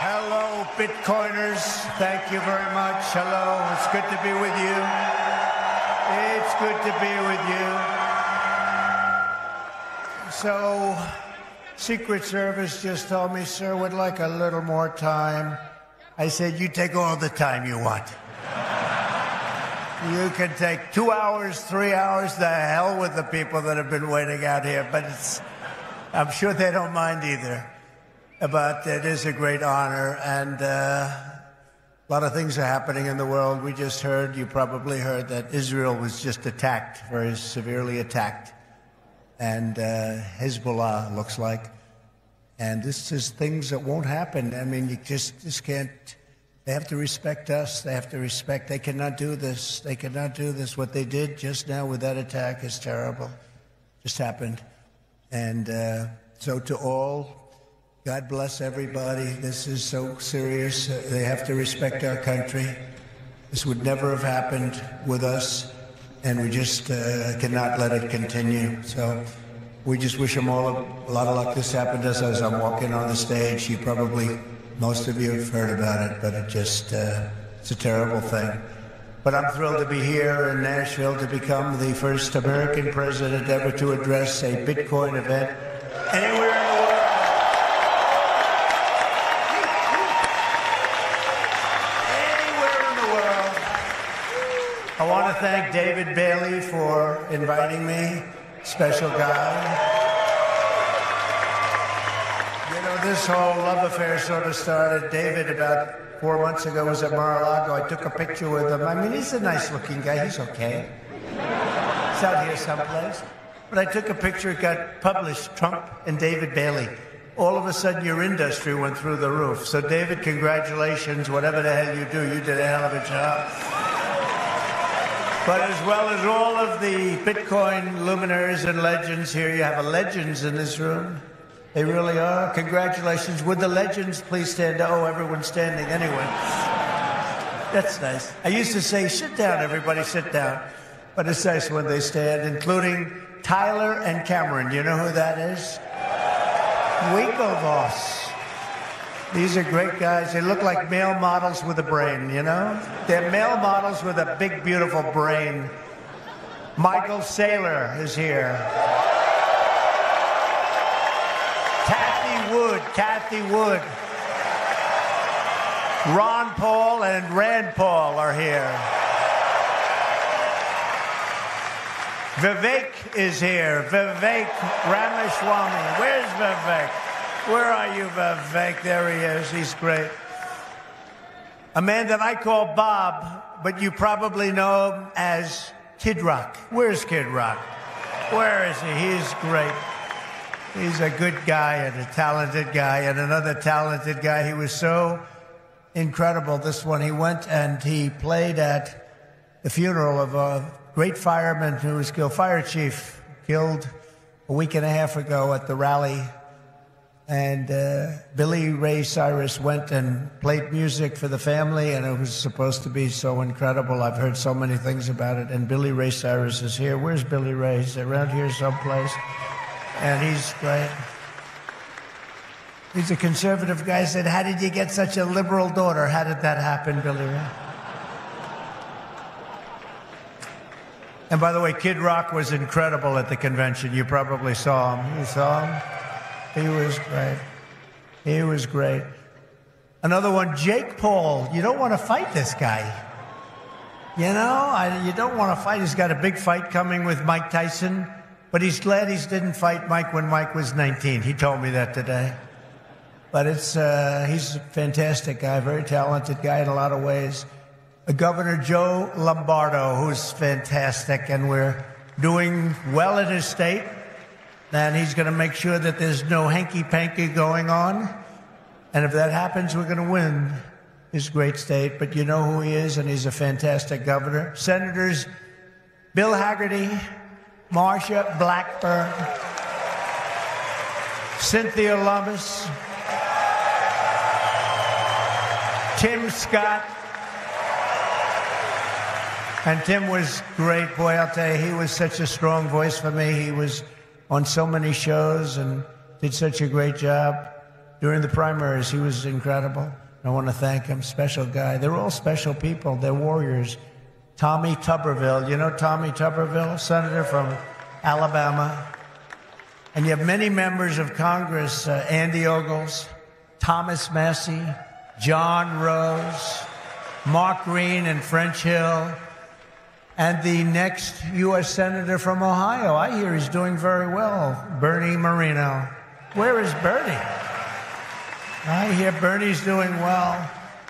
Hello, Bitcoiners. Thank you very much. Hello. It's good to be with you. It's good to be with you. So, Secret Service just told me, sir, would like a little more time. I said, you take all the time you want. You can take 2 hours, 3 hours. The hell with the people that have been waiting out here. But I'm sure they don't mind either. But it is a great honor, and a lot of things are happening in the world. We just heard, you probably heard, that Israel was just attacked, very severely attacked, and Hezbollah looks like. And this is things that won't happen. I mean, you just can't. They have to respect us. They have to respect. They cannot do this. They cannot do this. What they did just now with that attack is terrible. Just happened. And so to all, God bless everybody. This is so serious. They have to respect our country. This would never have happened with us, and we just cannot let it continue. So we just wish them all a lot of luck. This happened to us as I'm walking on the stage. You probably, most of you have heard about it, but it's a terrible thing. But I'm thrilled to be here in Nashville to become the first American president ever to address a Bitcoin event anywhere in the world. I want to thank David Bailey for inviting me, special guy. You know, this whole love affair sort of started. David, about 4 months ago, was at Mar-a-Lago. I took a picture with him. I mean, he's a nice-looking guy. He's okay. He's out here someplace. But I took a picture. It got published, Trump and David Bailey. All of a sudden, your industry went through the roof. So, David, congratulations. Whatever the hell you do, you did a hell of a job. But as well as all of the Bitcoin luminaries and legends here, you have legends in this room. They really are. Congratulations. Would the legends please stand up? Oh, everyone's standing anyway. That's nice. I used to say, sit down, everybody, sit down. But it's nice when they stand, including Tyler and Cameron. You know who that is? Winklevoss. These are great guys. They look like male models with a brain, you know? They're male models with a big, beautiful brain. Michael Saylor is here. Kathy Wood. Ron Paul and Rand Paul are here. Vivek is here. Vivek Ramaswamy. Where's Vivek? Where are you, Vivek? There he is. He's great. A man that I call Bob, but you probably know him as Kid Rock. Where's Kid Rock? Where is he? He's great. He's a good guy and a talented guy, and another talented guy. He was so incredible. This one, he went and he played at the funeral of a great fireman who was killed, fire chief, killed a week and a half ago at the rally. And Billy Ray Cyrus went and played music for the family, and it was supposed to be so incredible. I've heard so many things about it. And Billy Ray Cyrus is here. Where's Billy Ray? He's around here someplace. And he's great. He's a conservative guy. Said, how did you get such a liberal daughter? How did that happen, Billy Ray? And by the way, Kid Rock was incredible at the convention. You probably saw him. You saw him? He was great. He was great. Another one, Jake Paul. You don't want to fight this guy. You know, you don't want to fight. He's got a big fight coming with Mike Tyson, but he's glad he didn't fight Mike when Mike was 19. He told me that today. But he's a fantastic guy, very talented guy in a lot of ways. Governor Joe Lombardo, who's fantastic, and we're doing well in his state. And he's going to make sure that there's no hanky-panky going on. And if that happens, we're going to win this great state. But you know who he is, and he's a fantastic governor. Senators Bill Hagerty, Marsha Blackburn, Cynthia Lummis, Tim Scott. And Tim was great. Boy, I'll tell you, he was such a strong voice for me. He was on so many shows and did such a great job during the primaries. He was incredible. I want to thank him. Special guy. They're all special people. They're warriors. Tommy Tuberville. You know Tommy Tuberville, senator from Alabama. And you have many members of Congress, Andy Ogles, Thomas Massey, John Rose, Mark Green and French Hill, and the next U.S. Senator from Ohio. I hear he's doing very well, Bernie Moreno. Where is Bernie? I hear Bernie's doing well.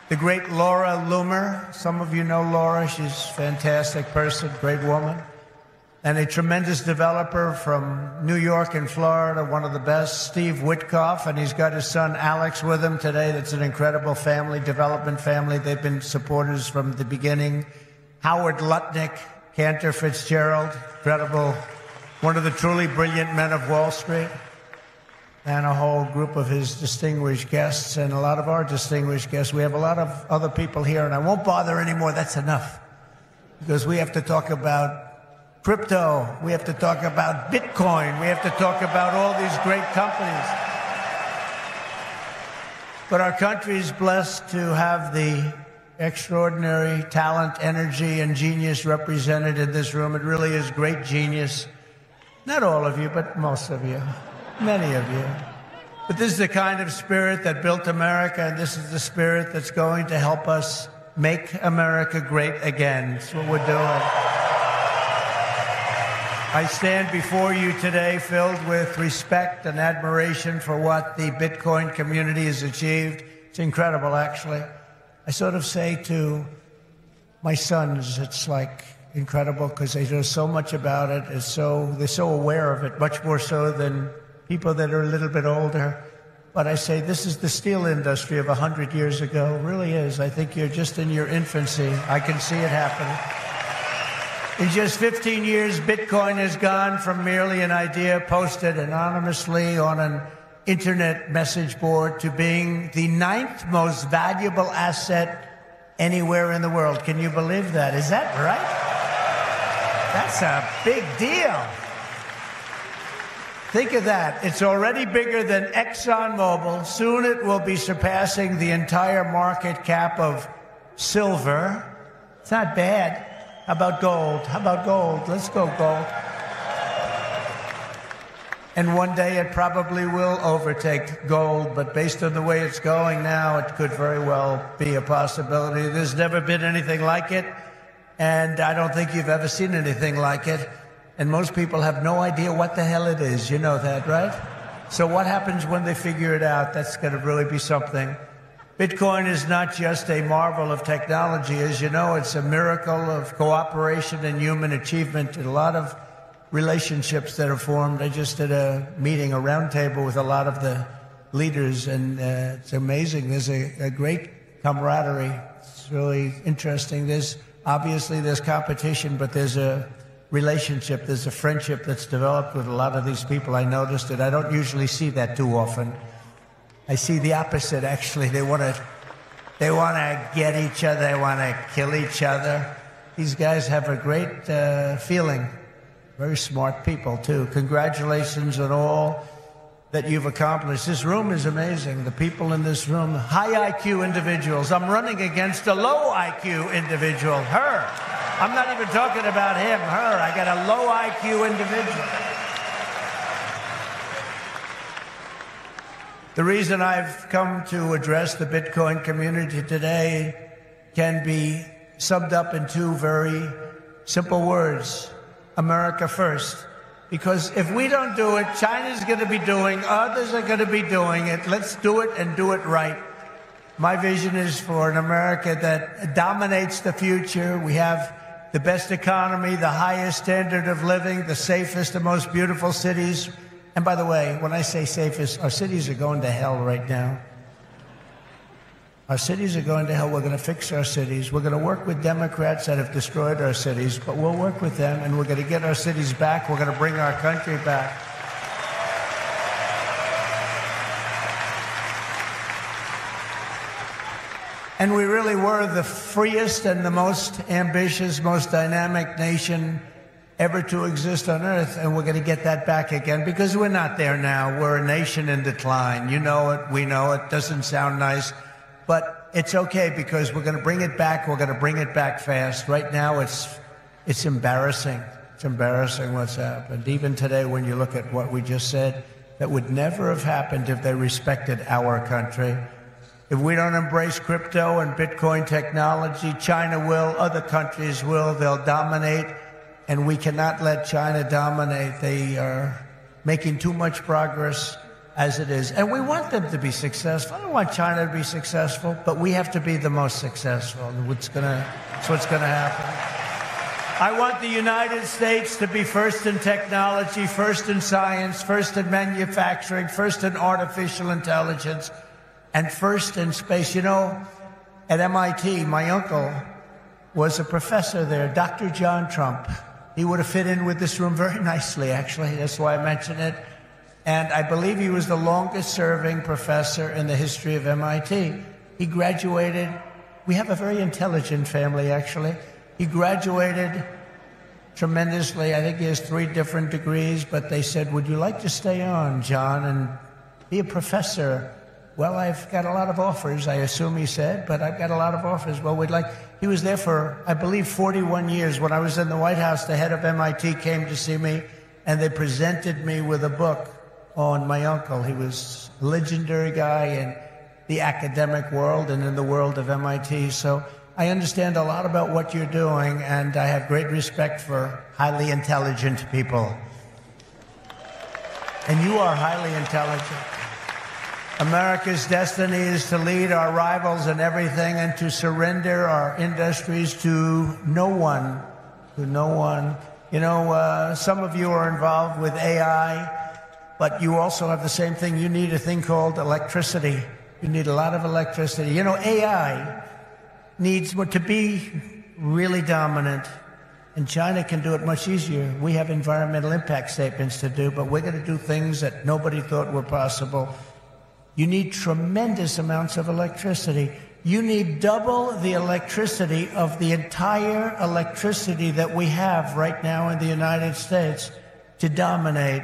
The great Laura Loomer. Some of you know Laura. She's a fantastic person, great woman. And a tremendous developer from New York and Florida, one of the best, Steve Witkoff, and he's got his son Alex with him today. That's an incredible family, development family. They've been supporters from the beginning. Howard Lutnick, Cantor Fitzgerald, incredible, one of the truly brilliant men of Wall Street, and a whole group of his distinguished guests and a lot of our distinguished guests. We have a lot of other people here, and I won't bother anymore. That's enough, because we have to talk about crypto. We have to talk about Bitcoin. We have to talk about all these great companies. But our country is blessed to have the extraordinary talent, energy, and genius represented in this room. It really is great genius. Not all of you, but most of you. Many of you. But this is the kind of spirit that built America, and this is the spirit that's going to help us make America great again. That's what we're doing. I stand before you today filled with respect and admiration for what the Bitcoin community has achieved. It's incredible, actually. I sort of say to my sons, it's like incredible because they know so much about it. They're so aware of it, much more so than people that are a little bit older. But I say this is the steel industry of 100 years ago. It really is. I think you're just in your infancy. I can see it happening. In just 15 years, Bitcoin has gone from merely an idea posted anonymously on an internet message board to being the 9th most valuable asset anywhere in the world. Can you believe that? Is that right? That's a big deal. Think of that. It's already bigger than ExxonMobil. Soon it will be surpassing the entire market cap of silver. It's not bad. How about gold? How about gold? Let's go gold. And one day it probably will overtake gold, but based on the way it's going now, it could very well be a possibility. There's never been anything like it, and I don't think you've ever seen anything like it. And most people have no idea what the hell it is. You know that, right? So what happens when they figure it out? That's going to really be something. Bitcoin is not just a marvel of technology. As you know, it's a miracle of cooperation and human achievement. And a lot of relationships that are formed. I just did a meeting, a roundtable with a lot of the leaders, and it's amazing. There's a great camaraderie. It's really interesting. There's competition, but there's a relationship, there's a friendship that's developed with a lot of these people. I noticed it. I don't usually see that too often. I see the opposite, actually. They want to get each other. They want to kill each other. These guys have a great feeling. Very smart people, too. Congratulations on all that you've accomplished. This room is amazing. The people in this room, high IQ individuals. I'm running against a low IQ individual, her. I'm not even talking about him, her. I got a low IQ individual. The reason I've come to address the Bitcoin community today can be summed up in two very simple words: America first. Because if we don't do it, China's going to be doing, others are going to be doing it. Let's do it and do it right. My vision is for an America that dominates the future. We have the best economy, the highest standard of living, the safest and most beautiful cities. And by the way, when I say safest, our cities are going to hell right now. Our cities are going to hell. We're going to fix our cities. We're going to work with Democrats that have destroyed our cities, but we'll work with them, and we're going to get our cities back. We're going to bring our country back. And we really were the freest and the most ambitious, most dynamic nation ever to exist on Earth, and we're going to get that back again because we're not there now. We're a nation in decline. You know it. We know it. Doesn't sound nice, but it's okay because we're going to bring it back. We're going to bring it back fast. Right now, it's embarrassing. It's embarrassing what's happened. Even today, when you look at what we just said, that would never have happened if they respected our country. If we don't embrace crypto and Bitcoin technology, China will, other countries will, they'll dominate, and we cannot let China dominate. They are making too much progress as it is. And we want them to be successful. I don't want China to be successful, but we have to be the most successful. That's what's going to happen. I want the United States to be first in technology, first in science, first in manufacturing, first in artificial intelligence, and first in space. You know, at MIT, my uncle was a professor there, Dr. John Trump. He would have fit in with this room very nicely, actually. That's why I mention it. And I believe he was the longest-serving professor in the history of MIT. He graduated. We have a very intelligent family, actually. He graduated tremendously. I think he has 3 different degrees, but they said, would you like to stay on, John, and be a professor? Well, I've got a lot of offers, I assume he said, but I've got a lot of offers. Well, he was there for, I believe, 41 years. When I was in the White House, the head of MIT came to see me, and they presented me with a book on my uncle. He was a legendary guy in the academic world and in the world of MIT. So I understand a lot about what you're doing, and I have great respect for highly intelligent people. And you are highly intelligent. America's destiny is to lead our rivals in everything and to surrender our industries to no one. To no one. You know, some of you are involved with AI, but you also have the same thing. You need a thing called electricity. You need a lot of electricity. You know, AI needs to be really dominant, and China can do it much easier. We have environmental impact statements to do, but we're going to do things that nobody thought were possible. You need tremendous amounts of electricity. You need double the electricity of the entire electricity that we have right now in the United States to dominate,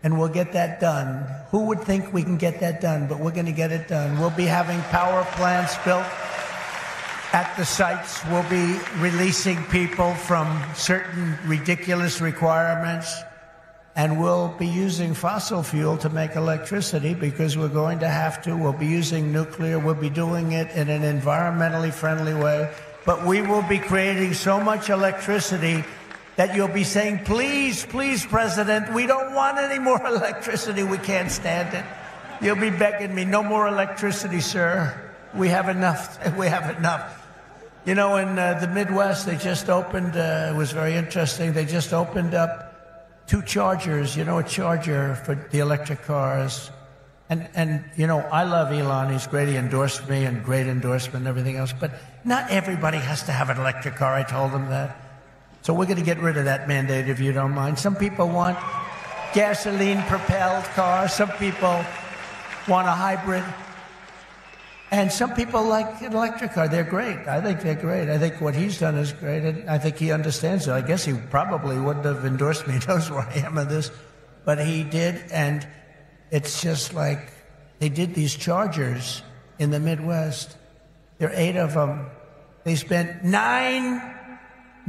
and we'll get that done. Who would think we can get that done? But we're going to get it done. We'll be having power plants built at the sites. We'll be releasing people from certain ridiculous requirements, and we'll be using fossil fuel to make electricity because we're going to have to. We'll be using nuclear. We'll be doing it in an environmentally friendly way. But we will be creating so much electricity that you'll be saying, please, please, President, we don't want any more electricity. We can't stand it. You'll be begging me, no more electricity, sir. We have enough. We have enough. You know, in the Midwest, they just opened, it was very interesting, they just opened up 2 chargers, you know, a charger for the electric cars. And you know, I love Elon. He's great. He endorsed me, and great endorsement and everything else. But not everybody has to have an electric car. I told him that. So we're going to get rid of that mandate, if you don't mind. Some people want gasoline-propelled cars. Some people want a hybrid. And some people like an electric car. They're great. I think they're great. I think what he's done is great. And I think he understands it. I guess he probably wouldn't have endorsed me. He knows where I am in this. But he did. And it's just like they did these chargers in the Midwest. There are 8 of them. They spent $9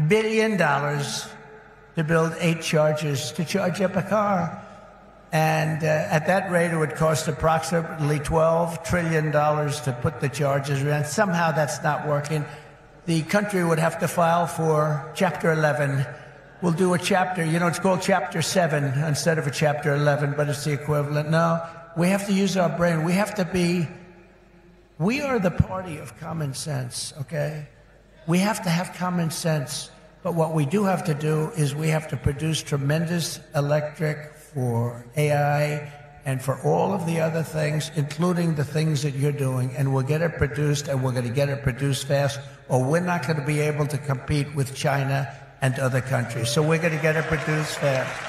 billion to build 8 chargers to charge up a car. And at that rate, it would cost approximately $12 trillion to put the charges in. Somehow that's not working. The country would have to file for Chapter 11. We'll do a chapter, you know, it's called Chapter 7 instead of a Chapter 11, but it's the equivalent. No, we have to use our brain. We have to be, we are the party of common sense, okay? We have to have common sense. But what we do have to do is we have to produce tremendous electric for AI and for all of the other things, including the things that you're doing. And we'll get it produced, and we're going to get it produced fast, or we're not going to be able to compete with China and other countries. So we're going to get it produced fast.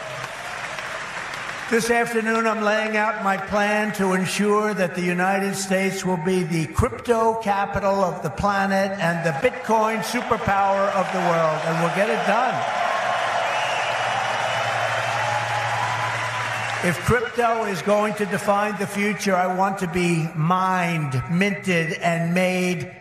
This afternoon, I'm laying out my plan to ensure that the United States will be the crypto capital of the planet and the Bitcoin superpower of the world, and we'll get it done. If crypto is going to define the future, I want to be mined, minted, and made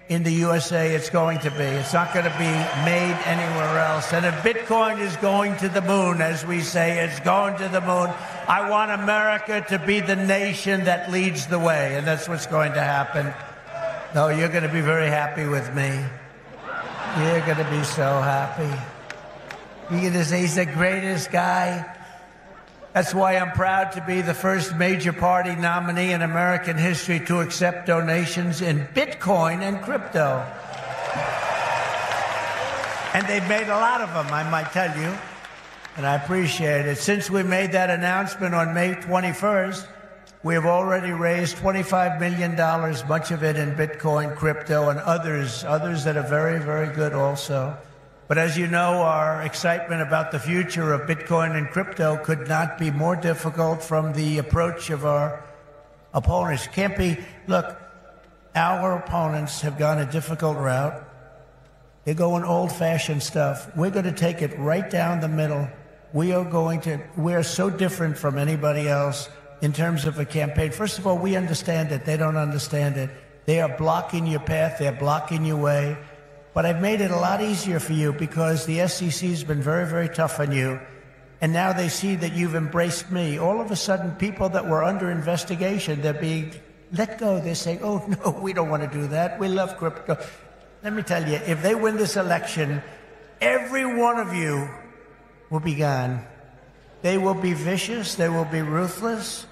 in the USA. It's going to be. It's not going to be made anywhere else. And if Bitcoin is going to the moon, as we say, it's going to the moon, I want America to be the nation that leads the way. And that's what's going to happen. No, you're going to be very happy with me. You're going to be so happy. You're going to say he's the greatest guy. That's why I'm proud to be the first major party nominee in American history to accept donations in Bitcoin and crypto. And they've made a lot of them, I might tell you, and I appreciate it. Since we made that announcement on May 21st, we have already raised $25 million, much of it in Bitcoin, crypto, and others that are very, very good also. But as you know, our excitement about the future of Bitcoin and crypto could not be more difficult from the approach of our opponents. Can't be, look, our opponents have gone a difficult route. They're going old-fashioned stuff. We're going to take it right down the middle. We are so different from anybody else in terms of a campaign. First of all, we understand it. They don't understand it. They are blocking your path. They're blocking your way. But I've made it a lot easier for you because the SEC has been very, very tough on you. And now they see that you've embraced me. All of a sudden, people that were under investigation, they're being let go. They're saying, oh, no, we don't want to do that. We love crypto. Let me tell you, if they win this election, every one of you will be gone. They will be vicious. They will be ruthless.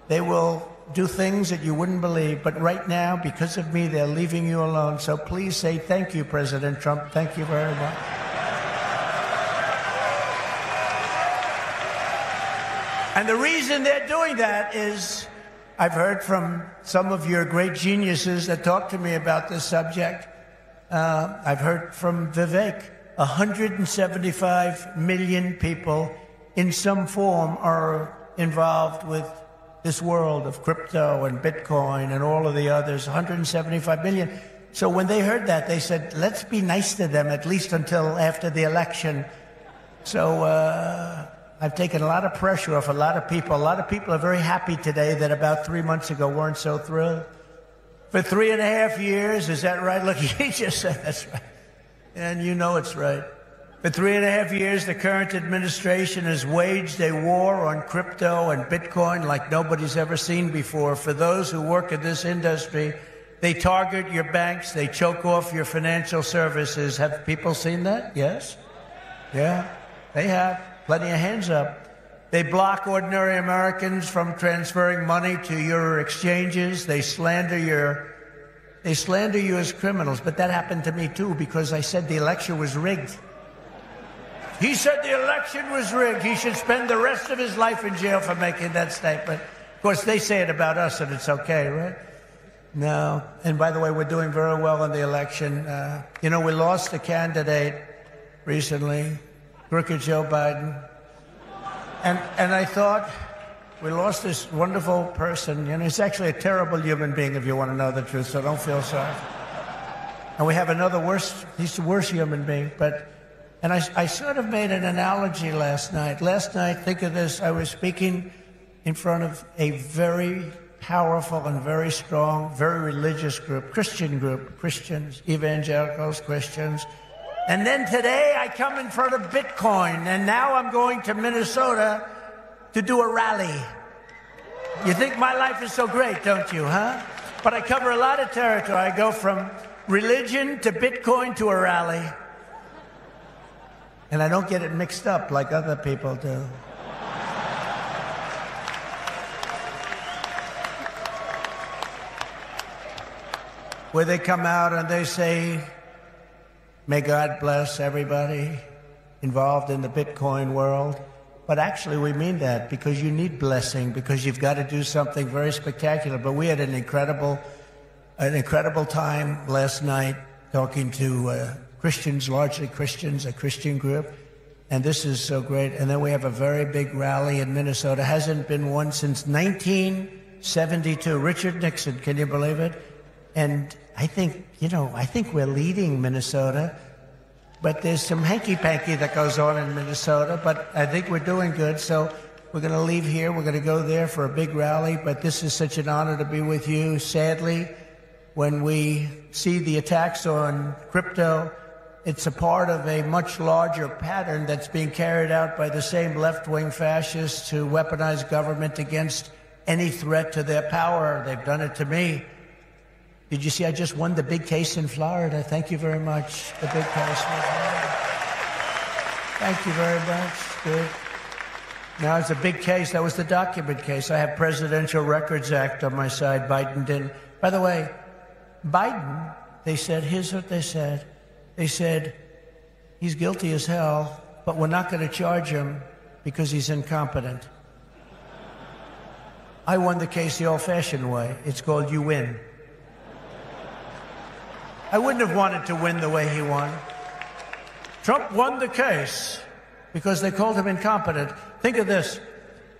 They will do things that you wouldn't believe. But right now, because of me, they're leaving you alone. So please say thank you, President Trump. Thank you very much. And the reason they're doing that is I've heard from some of your great geniuses that talk to me about this subject. I've heard from Vivek. 175 million people in some form are involved with this world of crypto and Bitcoin and all of the others, 175 million. So when they heard that, they said, let's be nice to them, at least until after the election. So I've taken a lot of pressure off a lot of people. A lot of people are very happy today that about 3 months ago weren't so thrilled. For 3.5 years, is that right? Look, he just said that's right. And you know it's right. For 3.5 years, the current administration has waged a war on crypto and Bitcoin like nobody's ever seen before. For those who work in this industry, they target your banks, they choke off your financial services. Have people seen that? Yes? Yeah, they have. Plenty of hands up. They block ordinary Americans from transferring money to your exchanges. They slander you as criminals. But that happened to me, too, because I said the election was rigged. He said the election was rigged. He should spend the rest of his life in jail for making that statement. Of course, they say it about us, and it's okay, right? No. And by the way, we're doing very well in the election. We lost a candidate recently, crooked Joe Biden. And I thought, we lost this wonderful person. He's actually a terrible human being, if you want to know the truth, so don't feel sorry. And we have another he's the worst human being, And I sort of made an analogy last night. Last night, think of this, I was speaking in front of a very powerful and very strong, very religious group, Christians, evangelicals, Christians. And then today I come in front of Bitcoin, and now I'm going to Minnesota to do a rally. You think my life is so great, don't you, huh? But I cover a lot of territory. I go from religion to Bitcoin to a rally. And I don't get it mixed up like other people do. Where they come out and they say, may God bless everybody involved in the Bitcoin world. But actually we mean that because you need blessing, because you've got to do something very spectacular. But we had an incredible time last night talking to Christians, largely Christians, a Christian group. And this is so great. And then we have a very big rally in Minnesota. Hasn't been one since 1972. Richard Nixon, can you believe it? And I think we're leading Minnesota. But there's some hanky-panky that goes on in Minnesota. But I think we're doing good. So We're going to leave here. We're going to go there for a big rally, but this is such an honor to be with you. Sadly, when we see the attacks on crypto, it's a part of a much larger pattern that's being carried out by the same left-wing fascists to weaponize government against any threat to their power. They've done it to me. Did you see I just won the big case in Florida? Thank you very much. The big case. Thank you very much. Good. Now, it's a big case. That was the document case. I have Presidential Records Act on my side. Biden didn't. By the way, Biden, they said, here's what they said. They said, he's guilty as hell, but we're not going to charge him because he's incompetent. I won the case the old-fashioned way. It's called you win. I wouldn't have wanted to win the way he won. Trump won the case because they called him incompetent. Think of this.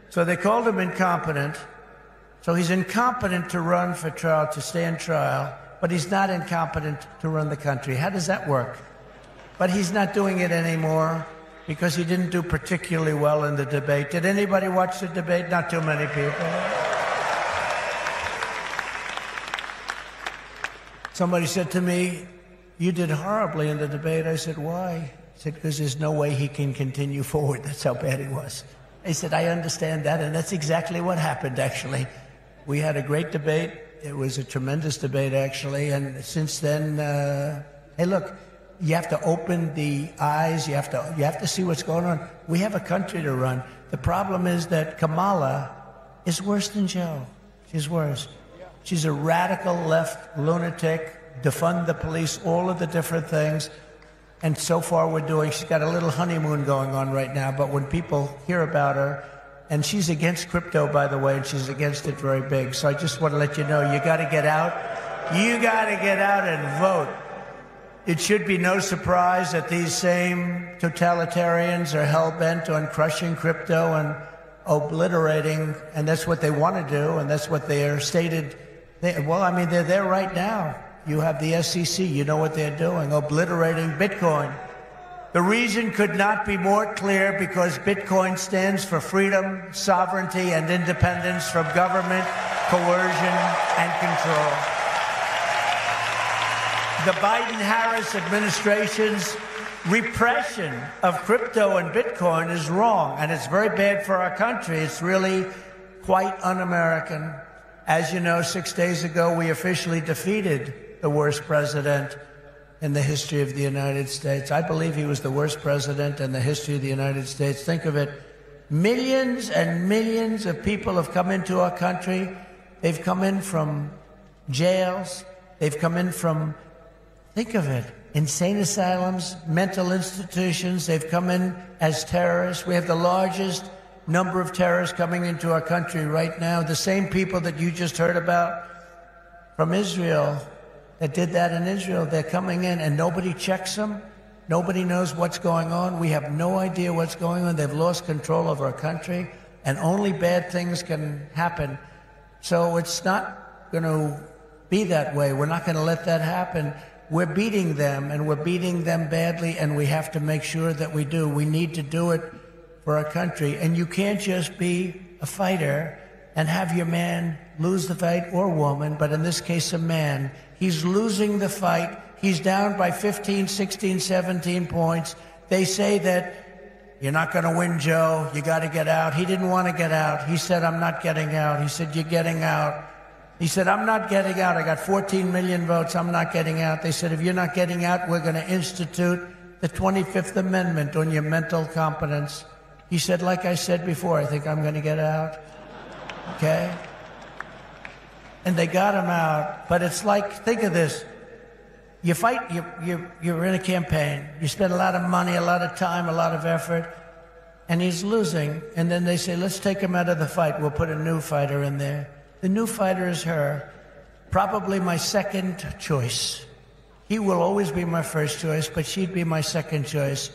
So they called him incompetent. So he's incompetent to run for trial, to stand trial, but he's not incompetent to run the country. How does that work? But he's not doing it anymore because he didn't do particularly well in the debate. Did anybody watch the debate? Not too many people. Somebody said to me, you did horribly in the debate. I said, why? He said, because there's no way he can continue forward. That's how bad he was. I said, I understand that, and that's exactly what happened, actually. We had a great debate. It was a tremendous debate, actually, and since then, hey, look, you have to open the eyes. You have to see what's going on. We have a country to run. The problem is that Kamala is worse than Joe. She's worse. She's a radical left lunatic, defund the police, all of the different things. And so far she's got a little honeymoon going on right now, but when people hear about her, and she's against crypto, by the way, and she's against it very big. So I just want to let you know, you got to get out. You got to get out and vote. It should be no surprise that these same totalitarians are hell-bent on crushing crypto and obliterating, and that's what they want to do, and that's what they are stated. They're there right now. You have the SEC, you know what they're doing, obliterating Bitcoin. The reason could not be more clear, because Bitcoin stands for freedom, sovereignty, and independence from government, coercion, and control. The Biden-Harris administration's repression of crypto and Bitcoin is wrong, and it's very bad for our country. It's really quite un-American. As you know, 6 days ago, we officially defeated the worst president in the history of the United States. I believe he was the worst president in the history of the United States. Think of it. Millions and millions of people have come into our country. They've come in from jails. They've come in from, think of it, insane asylums, mental institutions. They've come in as terrorists. We have the largest number of terrorists coming into our country right now. The same people that you just heard about from Israel, that did that in Israel, they're coming in and nobody checks them. Nobody knows what's going on. We have no idea what's going on. They've lost control of our country, and only bad things can happen. So it's not going to be that way. We're not going to let that happen. We're beating them, and we're beating them badly, and we have to make sure that we do. We need to do it for our country. And you can't just be a fighter and have your man lose the fight, or woman, but in this case, a man. He's losing the fight. He's down by 15, 16, 17 points. They say that you're not going to win, Joe. You got to get out. He didn't want to get out. He said, I'm not getting out. He said, you're getting out. He said, I'm not getting out. I got 14 million votes. I'm not getting out. They said, if you're not getting out, we're going to institute the 25th Amendment on your mental competence. He said, like I said before, I think I'm going to get out. Okay? And they got him out. But it's like, think of this. You fight, you're in a campaign. You spend a lot of money, a lot of time, a lot of effort, and he's losing. And then they say, let's take him out of the fight. We'll put a new fighter in there. The new fighter is her, probably my second choice. He will always be my first choice, but she'd be my second choice.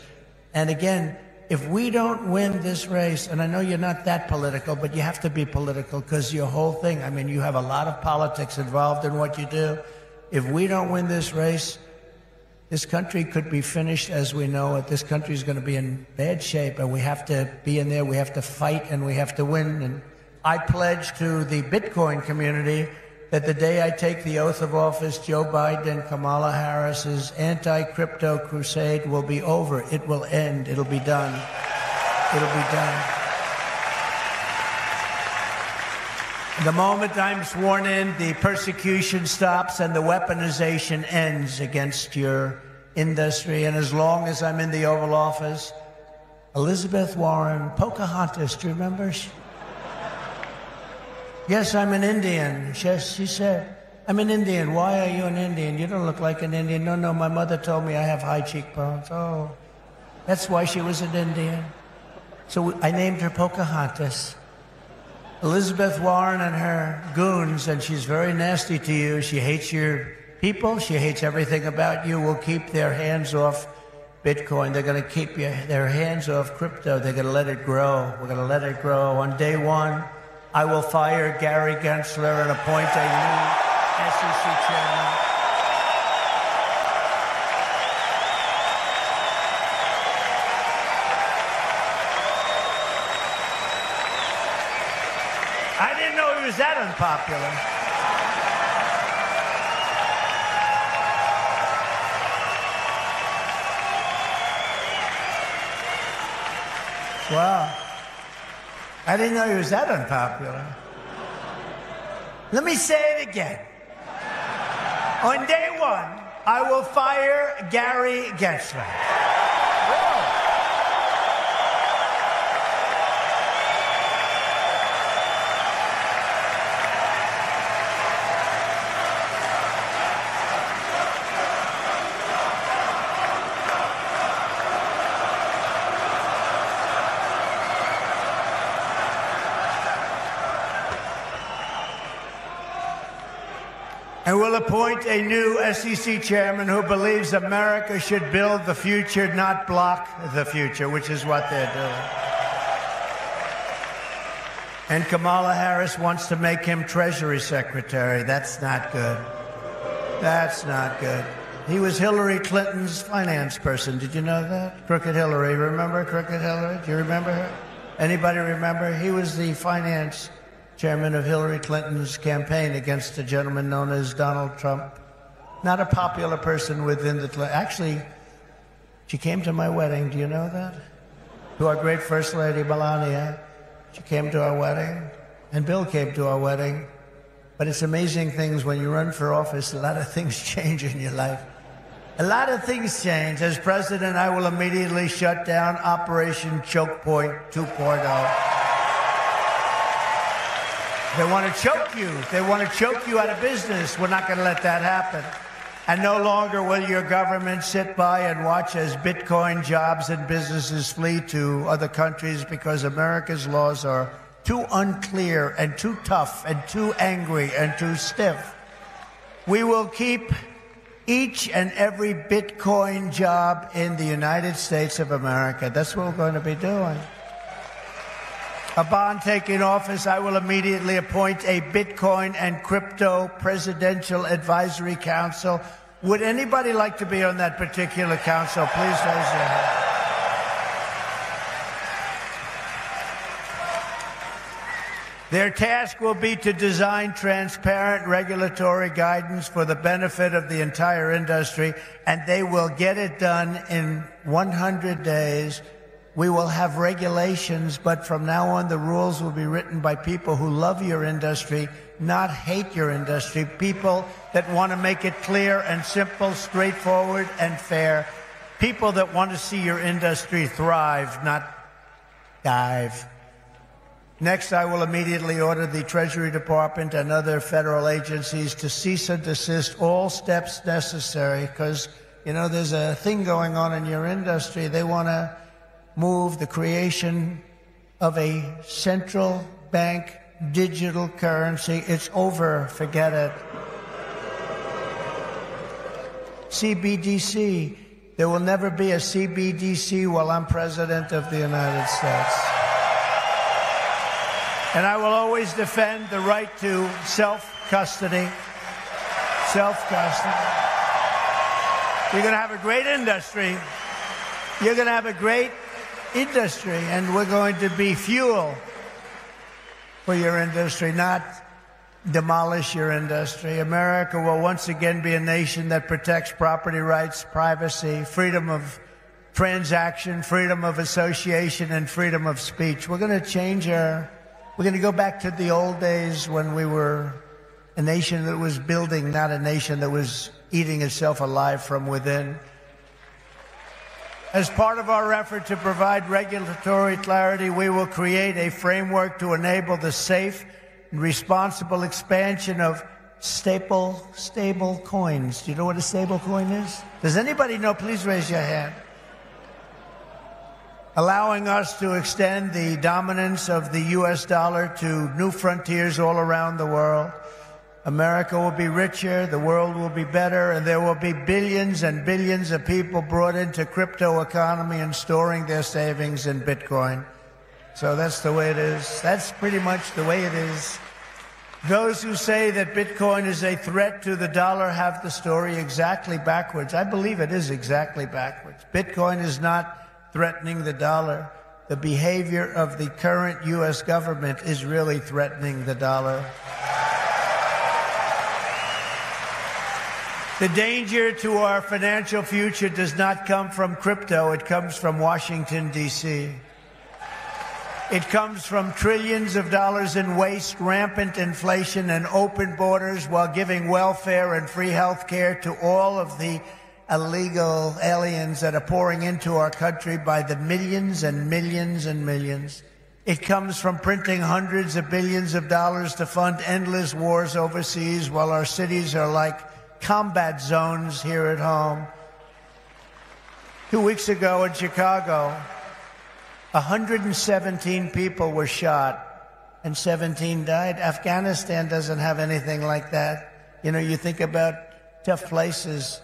And again, if we don't win this race, and I know you're not that political, but you have to be political because your whole thing, I mean, you have a lot of politics involved in what you do. If we don't win this race, this country could be finished as we know it. This country is going to be in bad shape, and we have to be in there. We have to fight, and we have to win. And I pledge to the Bitcoin community that the day I take the oath of office, Joe Biden and Kamala Harris's anti-crypto crusade will be over. It will end. It'll be done. It'll be done. The moment I'm sworn in, the persecution stops and the weaponization ends against your industry. And as long as I'm in the Oval Office, Elizabeth Warren, Pocahontas, do you remember? Yes, I'm an Indian. She said, I'm an Indian. Why are you an Indian? You don't look like an Indian. No, my mother told me I have high cheekbones. Oh, that's why she was an Indian. So I named her Pocahontas. Elizabeth Warren and her goons, and she's very nasty to you. She hates your people. She hates everything about you. Will keep their hands off Bitcoin. They're going to keep their hands off crypto. They're going to let it grow. We're going to let it grow. On day one, I will fire Gary Gensler and appoint a new SEC chairman. I didn't know he was that unpopular. Wow. I didn't know he was that unpopular. Let me say it again. On day one, I will fire Gary Gensler. And we'll appoint a new SEC chairman who believes America should build the future, not block the future, which is what they're doing. And Kamala Harris wants to make him Treasury Secretary. That's not good. That's not good. He was Hillary Clinton's finance person. Did you know that? Crooked Hillary. Remember Crooked Hillary? Do you remember her? Anybody remember? He was the finance chairman of Hillary Clinton's campaign against a gentleman known as Donald Trump. Not a popular person within the... Actually, she came to my wedding. Do you know that? To our great First Lady, Melania. She came to our wedding. And Bill came to our wedding. But it's amazing things when you run for office, a lot of things change in your life. A lot of things change. As president, I will immediately shut down Operation Choke Point 2.0. They want to choke you. They want to choke you out of business. We're not going to let that happen. And no longer will your government sit by and watch as Bitcoin jobs and businesses flee to other countries because America's laws are too unclear and too tough and too angry and too stiff. We will keep each and every Bitcoin job in the United States of America. That's what we're going to be doing. Upon taking office, I will immediately appoint a Bitcoin and Crypto Presidential Advisory Council. Would anybody like to be on that particular council? Please raise your hand. Their task will be to design transparent regulatory guidance for the benefit of the entire industry, and they will get it done in 100 days. We will have regulations, but from now on, the rules will be written by people who love your industry, not hate your industry, people that want to make it clear and simple, straightforward and fair, people that want to see your industry thrive, not dive. Next, I will immediately order the Treasury Department and other federal agencies to cease and desist all steps necessary because, you know, there's a thing going on in your industry. They want to move the creation of a central bank digital currency. It's over. Forget it. CBDC. There will never be a CBDC while I'm president of the United States. And I will always defend the right to self-custody. Self-custody. You're going to have a great industry. You're going to have a great industry, and we're going to be fuel for your industry, not demolish your industry. America will once again be a nation that protects property rights, privacy, freedom of transaction, freedom of association, and freedom of speech. We're going to go back to the old days when we were a nation that was building, not a nation that was eating itself alive from within. As part of our effort to provide regulatory clarity, we will create a framework to enable the safe and responsible expansion of stable coins. Do you know what a stable coin is? Does anybody know? Please raise your hand. Allowing us to extend the dominance of the U.S. dollar to new frontiers all around the world. America will be richer, the world will be better, and there will be billions and billions of people brought into crypto economy and storing their savings in Bitcoin. So that's the way it is. That's pretty much the way it is. Those who say that Bitcoin is a threat to the dollar have the story exactly backwards. I believe it is exactly backwards. Bitcoin is not threatening the dollar. The behavior of the current U.S. government is really threatening the dollar. The danger to our financial future does not come from crypto. It comes from Washington, D.C. It comes from trillions of dollars in waste, rampant inflation, and open borders while giving welfare and free health care to all of the illegal aliens that are pouring into our country by the millions and millions and millions. It comes from printing hundreds of billions of dollars to fund endless wars overseas while our cities are like combat zones here at home. 2 weeks ago in Chicago, 117 people were shot and 17 died. Afghanistan doesn't have anything like that. You know, you think about tough places.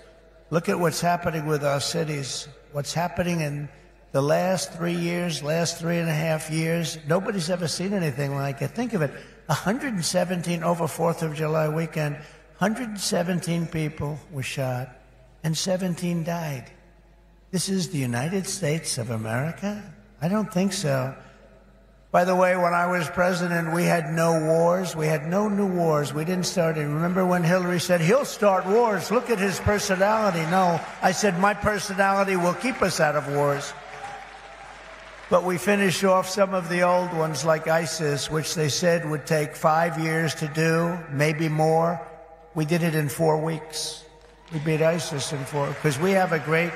Look at what's happening with our cities. What's happening in the last 3 years, last 3.5 years. Nobody's ever seen anything like it. Think of it. 117 over 4th of July weekend. 117 people were shot and 17 died. This is the United States of America? I don't think so. By the way, when I was president, we had no wars. We had no new wars. We didn't start any. Remember when Hillary said, he'll start wars. Look at his personality. No, I said, my personality will keep us out of wars. But we finished off some of the old ones like ISIS, which they said would take 5 years to do, maybe more. We did it in 4 weeks. We beat ISIS in 4, because we have a great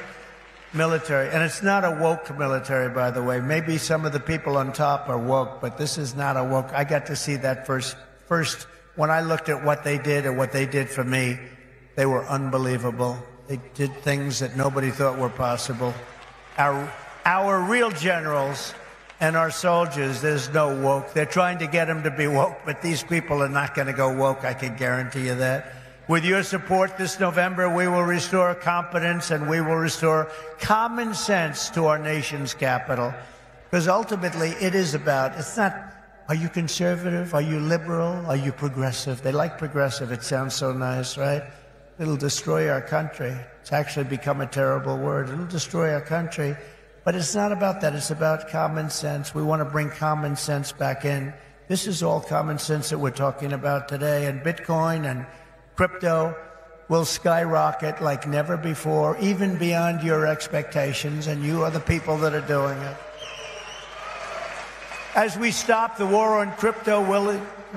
military. And it's not a woke military, by the way. Maybe some of the people on top are woke, but this is not a woke. I got to see that first when I looked at what they did and what they did for me. They were unbelievable. They did things that nobody thought were possible. Our real generals and our soldiers, there's no woke. They're trying to get them to be woke, but these people are not going to go woke, I can guarantee you that. With your support this November, we will restore confidence and we will restore common sense to our nation's capital. Because ultimately, it is about, it's not, are you conservative? Are you liberal? Are you progressive? They like progressive. It sounds so nice, right? It'll destroy our country. It's actually become a terrible word. It'll destroy our country. But it's not about that. It's about common sense. We want to bring common sense back in. This is all common sense that we're talking about today. And Bitcoin and crypto will skyrocket like never before, even beyond your expectations, and you are the people that are doing it. As we stop the war on crypto,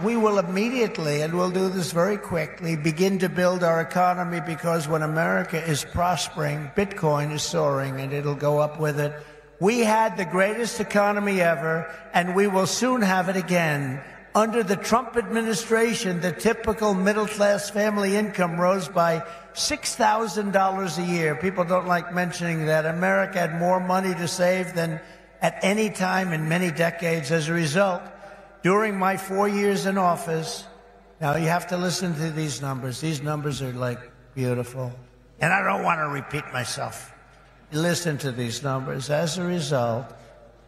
we will immediately, and we'll do this very quickly, begin to build our economy, because when America is prospering, Bitcoin is soaring, and it'll go up with it. We had the greatest economy ever, and we will soon have it again. Under the Trump administration, the typical middle-class family income rose by $6,000 a year. People don't like mentioning that. America had more money to save than at any time in many decades. As a result, during my 4 years in office, now you have to listen to these numbers. These numbers are like beautiful. And I don't want to repeat myself. Listen to these numbers. As a result,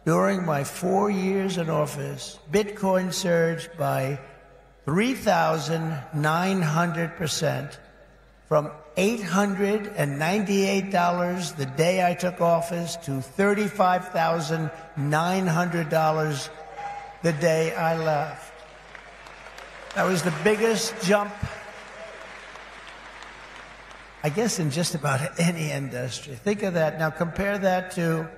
during my 4 years in office, Bitcoin surged by 3,900%. from $898 the day I took office to $35,900 the day I left. That was the biggest jump, I guess, in just about any industry. Think of that. Now compare that to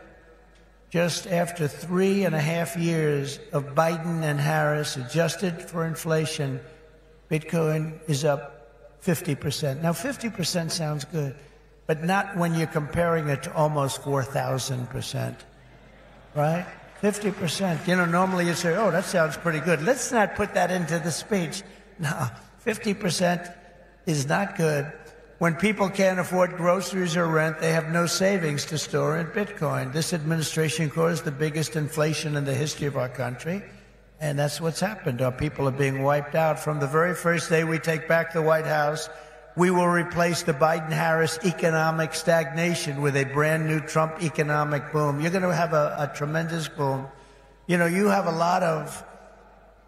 just after 3.5 years of Biden and Harris, adjusted for inflation, Bitcoin is up 50%. Now 50% sounds good, but not when you're comparing it to almost 4,000%, right? 50%. You know, normally you say, oh, that sounds pretty good. Let's not put that into the speech. No, 50% is not good. When people can't afford groceries or rent, they have no savings to store in Bitcoin. This administration caused the biggest inflation in the history of our country, and that's what's happened. Our people are being wiped out. From the very first day we take back the White House, we will replace the Biden-Harris economic stagnation with a brand-new Trump economic boom. You're going to have a tremendous boom. You know, you have a lot of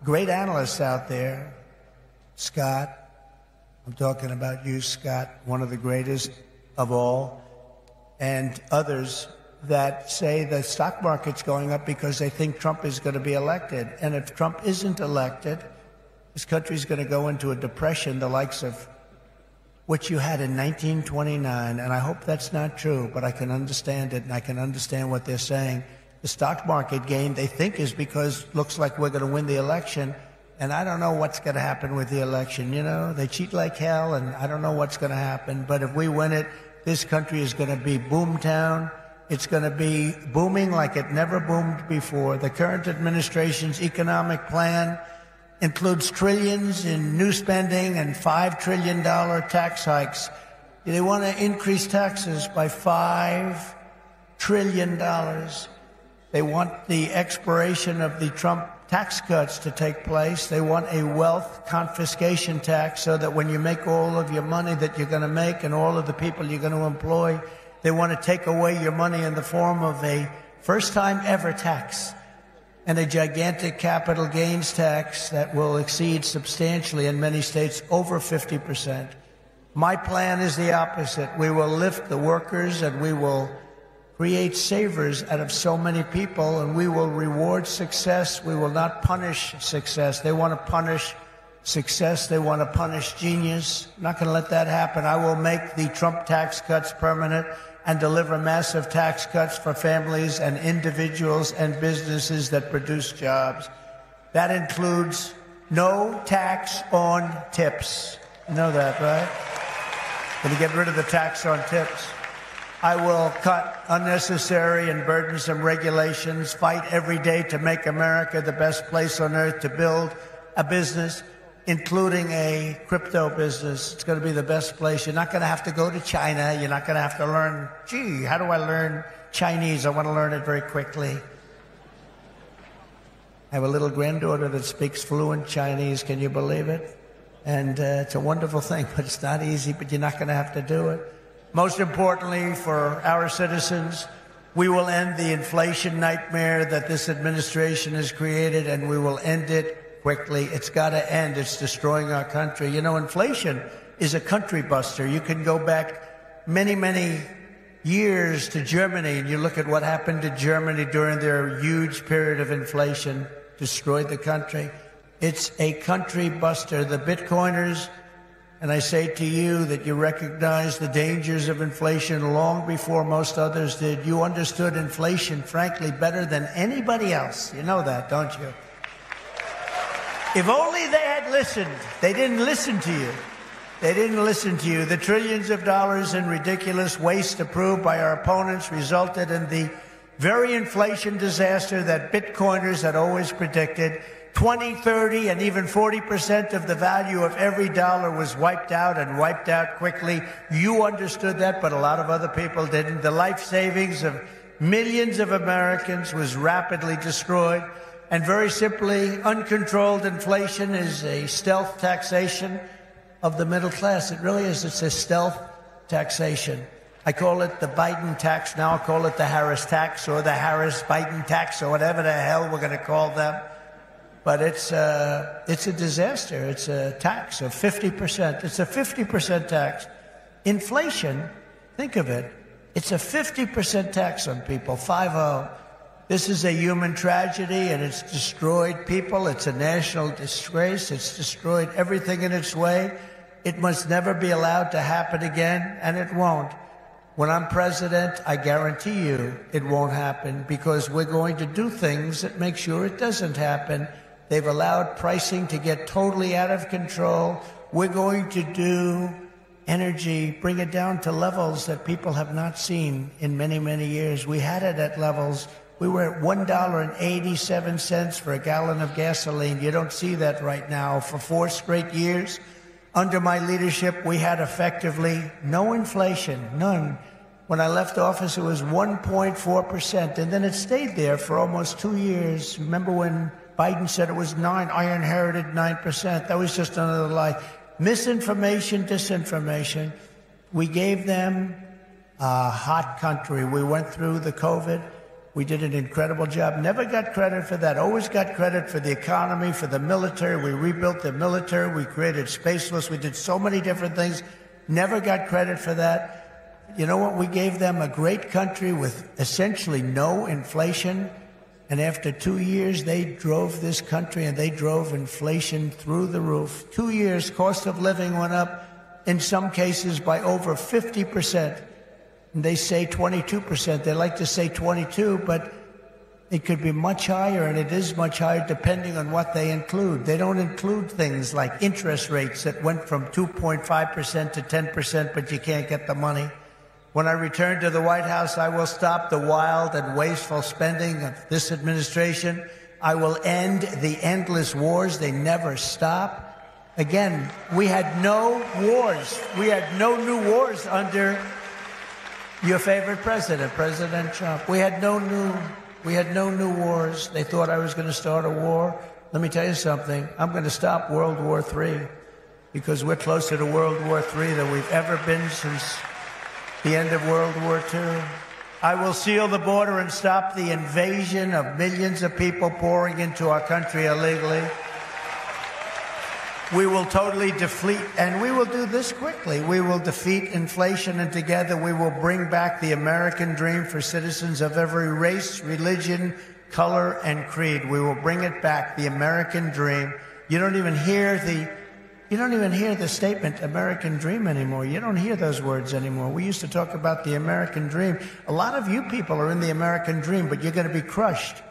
great analysts out there. Scott, I'm talking about you, Scott, one of the greatest of all, and others that say the stock market's going up because they think Trump is going to be elected. And if Trump isn't elected, this country's going to go into a depression the likes of what you had in 1929. And I hope that's not true, but I can understand it, and I can understand what they're saying. The stock market gain, they think, is because it looks like we're going to win the election. And I don't know what's going to happen with the election. You know, they cheat like hell, and I don't know what's going to happen. But if we win it, this country is going to be boomtown. It's going to be booming like it never boomed before. The current administration's economic plan includes trillions in new spending and $5 trillion tax hikes. They want to increase taxes by $5 trillion. They want the expiration of the Trump tax cuts to take place. They want a wealth confiscation tax so that when you make all of your money that you're going to make and all of the people you're going to employ, they want to take away your money in the form of a first-time ever tax and a gigantic capital gains tax that will exceed substantially in many states over 50%. My plan is the opposite. We will lift the workers, and we will create savers out of so many people, and we will reward success. We will not punish success. They want to punish success. They want to punish genius. I'm not going to let that happen. I will make the Trump tax cuts permanent and deliver massive tax cuts for families and individuals and businesses that produce jobs. That includes no tax on tips. You know that, right? Going to get rid of the tax on tips. I will cut unnecessary and burdensome regulations, fight every day to make America the best place on earth to build a business, including a crypto business. It's going to be the best place. You're not going to have to go to China. You're not going to have to learn, gee, how do I learn Chinese? I want to learn it very quickly. I have a little granddaughter that speaks fluent Chinese. Can you believe it? And it's a wonderful thing, but it's not easy, but you're not going to have to do it. Most importantly, for our citizens, we will end the inflation nightmare that this administration has created, and we will end it quickly. It's got to end. It's destroying our country. You know, inflation is a country buster. You can go back many, many years to Germany, and you look at what happened to Germany during their huge period of inflation, destroyed the country. It's a country buster. The Bitcoiners, and I say to you that you recognize the dangers of inflation long before most others did. You understood inflation, frankly, better than anybody else. You know that, don't you? If only they had listened. They didn't listen to you. They didn't listen to you. The trillions of dollars in ridiculous waste approved by our opponents resulted in the very inflation disaster that Bitcoiners had always predicted. 20, 30, and even 40% of the value of every dollar was wiped out, and wiped out quickly. You understood that, but a lot of other people didn't. The life savings of millions of Americans was rapidly destroyed. And very simply, uncontrolled inflation is a stealth taxation of the middle class. It really is. It's a stealth taxation. I call it the Biden tax. Now I'll call it the Harris tax, or the Harris-Biden tax, or whatever the hell we're going to call them. But it's a disaster. It's a tax of 50%. It's a 50% tax. Inflation, think of it, it's a 50% tax on people, 50. This is a human tragedy, and it's destroyed people. It's a national disgrace. It's destroyed everything in its way. It must never be allowed to happen again, and it won't. When I'm president, I guarantee you it won't happen, because we're going to do things that make sure it doesn't happen. They've allowed pricing to get totally out of control. We're going to do energy, bring it down to levels that people have not seen in many, many years. We had it at levels. We were at $1.87 for a gallon of gasoline. You don't see that right now. For 4 straight years, under my leadership, we had effectively no inflation, none. When I left office, it was 1.4%, and then it stayed there for almost 2 years. Remember when Biden said it was 9? I inherited 9%. That was just another lie. Misinformation, disinformation. We gave them a hot country. We went through the COVID. We did an incredible job. Never got credit for that. Always got credit for the economy, for the military. We rebuilt the military. We created Space Force. We did so many different things. Never got credit for that. You know what? We gave them a great country with essentially no inflation. And after 2 years, they drove this country, and they drove inflation through the roof. 2 years, cost of living went up, in some cases, by over 50%. And they say 22%. They like to say 22, but it could be much higher, and it is much higher depending on what they include. They don't include things like interest rates that went from 2.5% to 10%, but you can't get the money. When I return to the White House, I will stop the wild and wasteful spending of this administration. I will end the endless wars. They never stop. Again, we had no wars. We had no new wars under your favorite president, President Trump. We had no new wars. They thought I was going to start a war. Let me tell you something. I'm going to stop World War III, because we're closer to World War III than we've ever been since the end of World War II. I will seal the border and stop the invasion of millions of people pouring into our country illegally. We will totally defeat, and we will do this quickly. We will defeat inflation, and together we will bring back the American dream for citizens of every race, religion, color, and creed. We will bring it back, the American dream. You don't even hear the statement American dream anymore. You don't hear those words anymore. We used to talk about the American dream. A lot of you people are in the American dream, but you're going to be crushed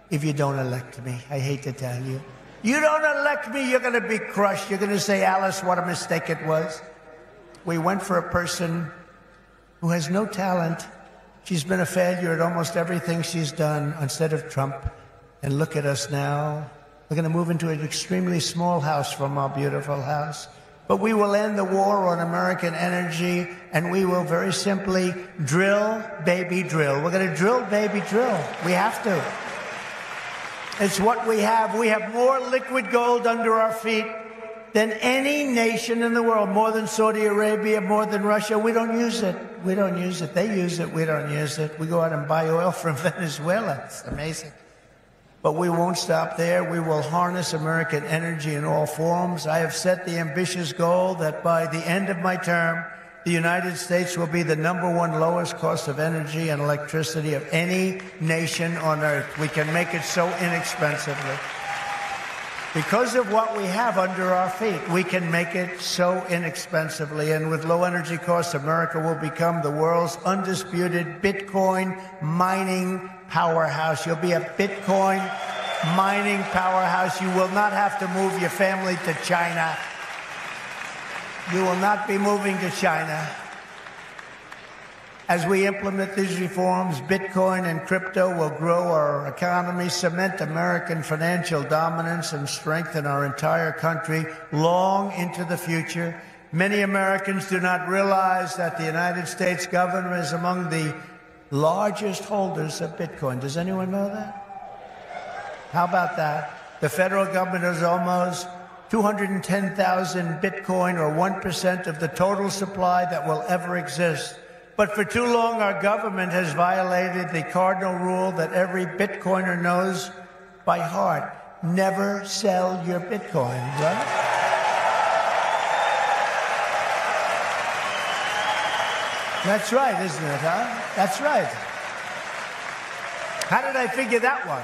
if you don't elect me. I hate to tell you. You don't elect me, you're going to be crushed. You're going to say, Alice, what a mistake it was. We went for a person who has no talent. She's been a failure at almost everything she's done instead of Trump. And look at us now. We're going to move into an extremely small house from our beautiful house. But we will end the war on American energy, and we will very simply drill, baby, drill. We're going to drill, baby, drill. We have to. It's what we have. We have more liquid gold under our feet than any nation in the world, more than Saudi Arabia, more than Russia. We don't use it. We don't use it. They use it. We don't use it. We go out and buy oil from Venezuela. It's amazing. But we won't stop there. We will harness American energy in all forms. I have set the ambitious goal that by the end of my term, the United States will be the #1 lowest cost of energy and electricity of any nation on earth. We can make it so inexpensively. Because of what we have under our feet, we can make it so inexpensively. And with low energy costs, America will become the world's undisputed Bitcoin mining powerhouse. You'll be a Bitcoin mining powerhouse. You will not have to move your family to China. You will not be moving to China. As we implement these reforms, Bitcoin and crypto will grow our economy, cement American financial dominance, and strengthen our entire country long into the future. Many Americans do not realize that the United States government is among the largest holders of Bitcoin. Does anyone know that? How about that? The federal government is almost 210,000 Bitcoin, or 1% of the total supply that will ever exist. But for too long, our government has violated the cardinal rule that every Bitcoiner knows by heart. Never sell your Bitcoin, right? That's right, isn't it, huh? That's right. How did I figure that one?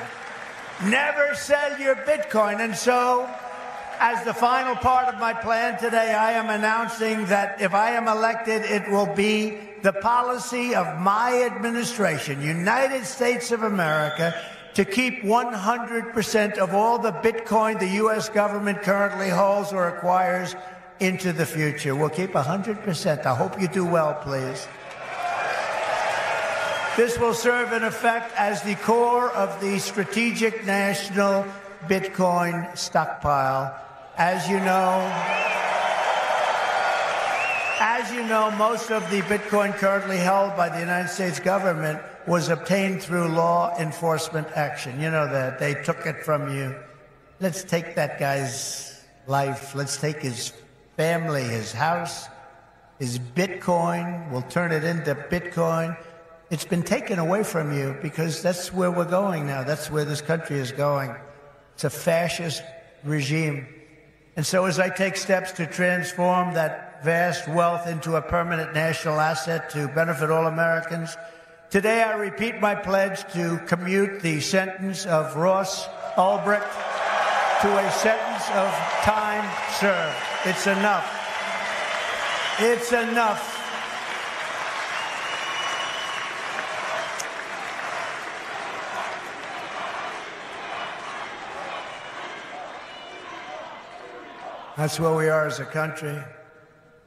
Never sell your Bitcoin. And so, as the final part of my plan today, I am announcing that if I am elected, it will be the policy of my administration, United States of America, to keep 100% of all the Bitcoin the U.S. government currently holds or acquires into the future. We'll keep 100%. I hope you do well, please. This will serve in effect as the core of the strategic national Bitcoin stockpile. As you know, most of the Bitcoin currently held by the United States government was obtained through law enforcement action. You know that. They took it from you. Let's take that guy's life. Let's take his family, his house, his Bitcoin. We'll turn it into Bitcoin. It's been taken away from you because that's where we're going now. That's where this country is going. It's a fascist regime. And so as I take steps to transform that vast wealth into a permanent national asset to benefit all Americans, today I repeat my pledge to commute the sentence of Ross Ulbricht to a sentence of time served. It's enough. It's enough. That's where we are as a country.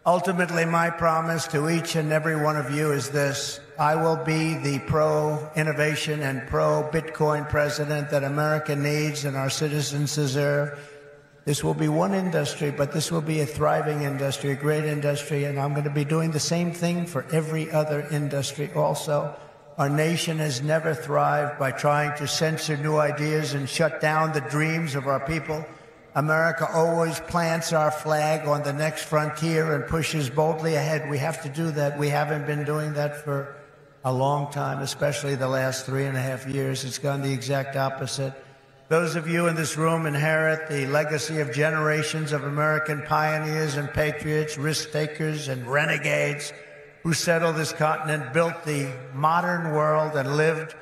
Ultimately, my promise to each and every one of you is this: I will be the pro-innovation and pro-Bitcoin president that America needs and our citizens deserve. This will be one industry, but this will be a thriving industry, a great industry, and I'm going to be doing the same thing for every other industry also. Our nation has never thrived by trying to censor new ideas and shut down the dreams of our people. America always plants our flag on the next frontier and pushes boldly ahead. We have to do that. We haven't been doing that for a long time, especially the last 3.5 years. It's gone the exact opposite. Those of you in this room inherit the legacy of generations of American pioneers and patriots, risk-takers and renegades who settled this continent, built the modern world, and lived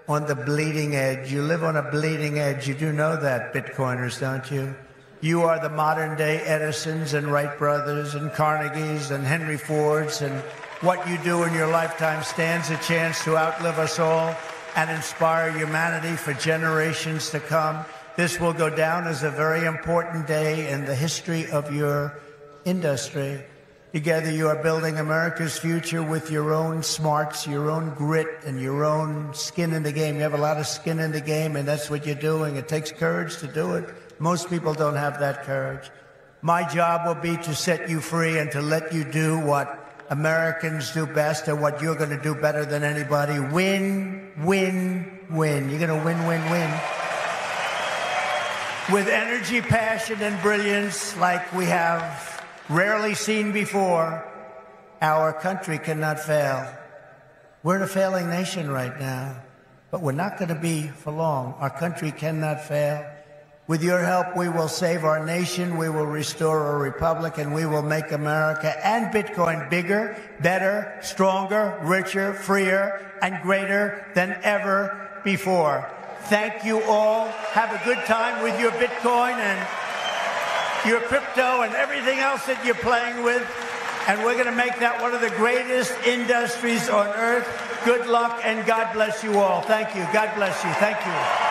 on the bleeding edge. You live on a bleeding edge. You do know that, Bitcoiners, don't you? You are the modern-day Edisons and Wright brothers and Carnegies and Henry Fords, and what you do in your lifetime stands a chance to outlive us all and inspire humanity for generations to come. This will go down as a very important day in the history of your industry. Together, you are building America's future with your own smarts, your own grit, and your own skin in the game. You have a lot of skin in the game, and that's what you're doing. It takes courage to do it. Most people don't have that courage. My job will be to set you free and to let you do what Americans do best and what you're going to do better than anybody. Win, win, win. You're going to win, win, win. With energy, passion, and brilliance like we have rarely seen before, our country cannot fail. We're in a failing nation right now, but we're not going to be for long. Our country cannot fail. With your help, we will save our nation, we will restore our republic, and we will make America and Bitcoin bigger, better, stronger, richer, freer, and greater than ever before. Thank you all. Have a good time with your Bitcoin and your crypto and everything else that you're playing with. And we're going to make that one of the greatest industries on earth. Good luck and God bless you all. Thank you. God bless you. Thank you.